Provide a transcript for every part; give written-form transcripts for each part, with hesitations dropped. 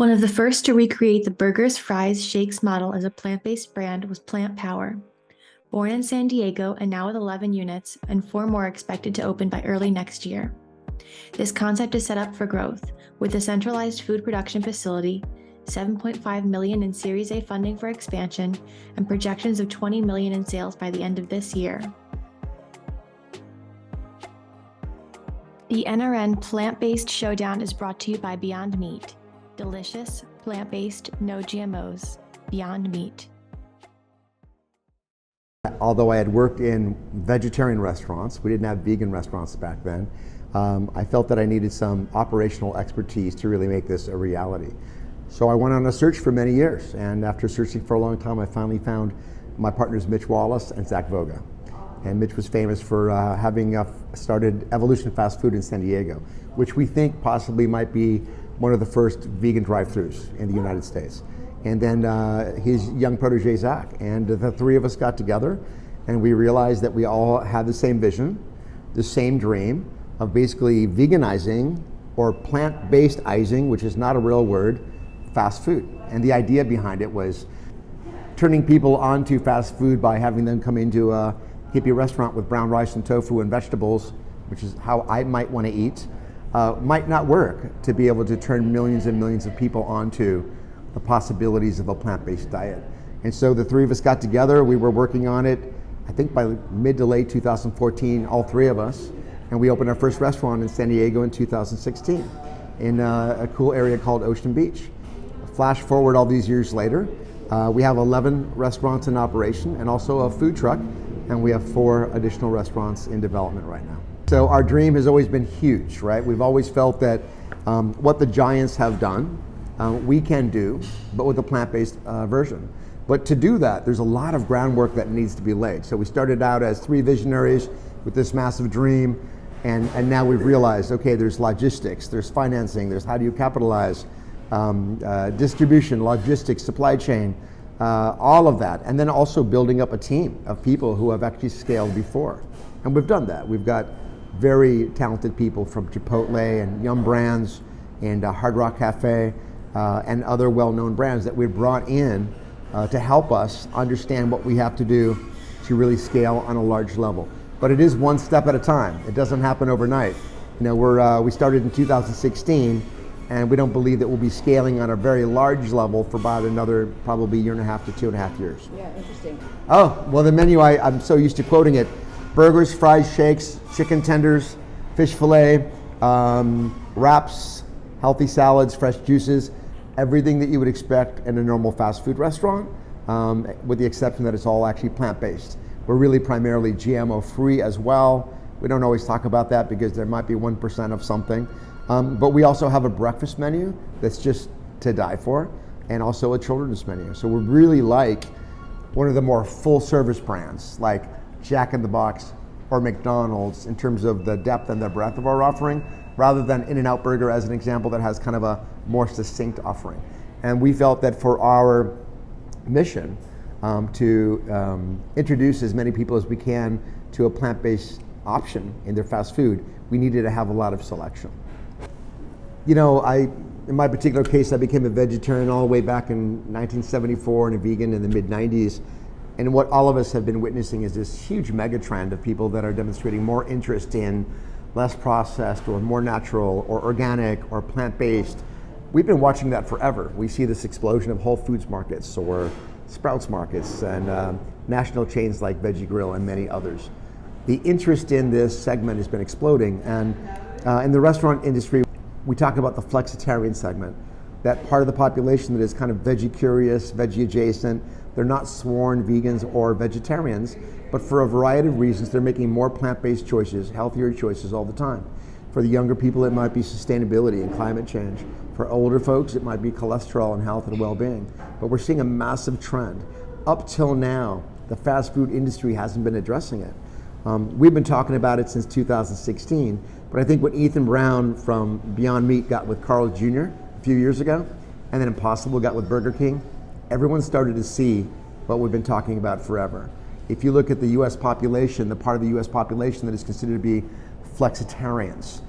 One of the first to recreate the burgers, fries, shakes model as a plant-based brand was Plant Power. Born in San Diego and now with 11 units and 4 more expected to open by early next year. This concept is set up for growth with a centralized food production facility, $7.5 million in Series A funding for expansion, and projections of $20 million in sales by the end of this year. The NRN Plant-Based Showdown is brought to you by Beyond Meat. Delicious, plant-based, no GMOs. Beyond Meat. Although I had worked in vegetarian restaurants, we didn't have vegan restaurants back then, I felt that I needed some operational expertise to really make this a reality. So I went on a search for many years, and after searching for a long time, I finally found my partners Mitch Wallace and Zach Voga. And Mitch was famous for having started Evolution Fast Food in San Diego, which we think possibly might be one of the first vegan drive-thrus in the United States. And then his young protege, Zach. And the three of us got together and we realized that we all had the same vision, the same dream of basically veganizing or plant-based-izing, which is not a real word, fast food. And the idea behind it was turning people onto fast food by having them come into a hippie restaurant with brown rice and tofu and vegetables, which is how I might want to eat, might not work to be able to turn millions and millions of people onto the possibilities of a plant-based diet. And so the three of us got together, we were working on it, I think by mid to late 2014, all three of us, and we opened our first restaurant in San Diego in 2016 in a cool area called Ocean Beach. Flash forward all these years later, we have 11 restaurants in operation and also a food truck, and we have 4 additional restaurants in development right now. So our dream has always been huge, right? We've always felt that what the giants have done, we can do, but with a plant-based version. But to do that, there's a lot of groundwork that needs to be laid. So we started out as 3 visionaries with this massive dream, and now we've realized, okay, there's logistics, there's financing, there's how do you capitalize, distribution, logistics, supply chain, all of that. And then also building up a team of people who have actually scaled before. And we've done that. We've got very talented people from Chipotle and Yum Brands and Hard Rock Cafe and other well-known brands that we've brought in to help us understand what we have to do to really scale on a large level. But it is one step at a time. It doesn't happen overnight. You know, we started in 2016, and we don't believe that we'll be scaling on a very large level for about another probably 1.5 to 2.5 years. Yeah, interesting. Oh, well, the menu, I'm so used to quoting it. Burgers, fries, shakes, chicken tenders, fish fillet, wraps, healthy salads, fresh juices, everything that you would expect in a normal fast food restaurant, with the exception that it's all actually plant-based. We're really primarily GMO-free as well. We don't always talk about that because there might be 1% of something. But we also have a breakfast menu that's just to die for, and also a children's menu. So we're really like one of the more full-service brands, like Jack in the Box or McDonald's, in terms of the depth and the breadth of our offering, rather than In-N-Out Burger as an example that has kind of a more succinct offering. And we felt that for our mission to introduce as many people as we can to a plant-based option in their fast food, we needed to have a lot of selection. You know, in my particular case, I became a vegetarian all the way back in 1974 and a vegan in the mid-90s. And what all of us have been witnessing is this huge mega trend of people that are demonstrating more interest in less processed or more natural or organic or plant-based. We've been watching that forever. We see this explosion of Whole Foods markets or Sprouts markets and national chains like Veggie Grill and many others. The interest in this segment has been exploding, and in the restaurant industry, we talk about the flexitarian segment, that part of the population that is kind of veggie curious, veggie adjacent. They're not sworn vegans or vegetarians, but for a variety of reasons, they're making more plant-based choices, healthier choices all the time. For the younger people, it might be sustainability and climate change. For older folks, it might be cholesterol and health and well-being. But we're seeing a massive trend. Up till now, the fast food industry hasn't been addressing it. We've been talking about it since 2016, but I think when Ethan Brown from Beyond Meat got with Carl Jr. a few years ago, and then Impossible got with Burger King, everyone started to see what we've been talking about forever. If you look at the US population, the part of the US population that is considered to be flexitarians,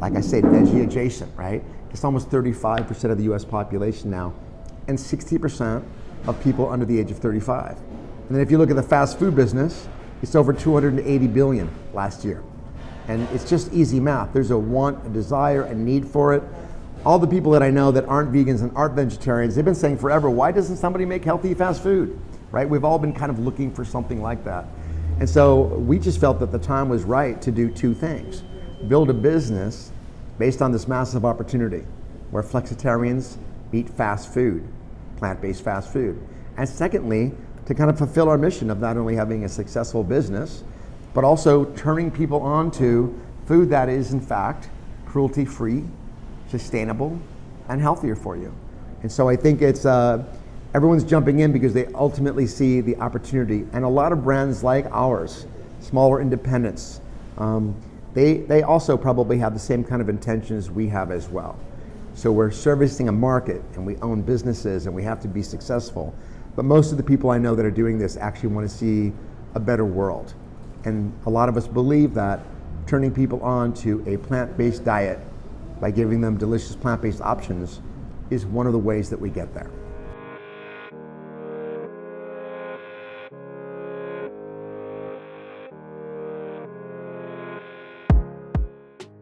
like I said, veggie adjacent, right? It's almost 35% of the US population now, and 60% of people under the age of 35. And then if you look at the fast food business, it's over 280 billion last year. And it's just easy math. There's a want, a desire, a need for it. All the people that I know that aren't vegans and aren't vegetarians, they've been saying forever, why doesn't somebody make healthy fast food, right? We've all been kind of looking for something like that. And so we just felt that the time was right to do two things. Build a business based on this massive opportunity where flexitarians eat fast food, plant-based fast food. And secondly, to kind of fulfill our mission of not only having a successful business, but also turning people on to food that is in fact cruelty-free, sustainable, and healthier for you. And so I think it's, everyone's jumping in because they ultimately see the opportunity. And a lot of brands like ours, smaller independents, they also probably have the same kind of intentions we have as well. So we're servicing a market and we own businesses and we have to be successful. But most of the people I know that are doing this actually want to see a better world. And a lot of us believe that turning people on to a plant-based diet by giving them delicious plant-based options is one of the ways that we get there.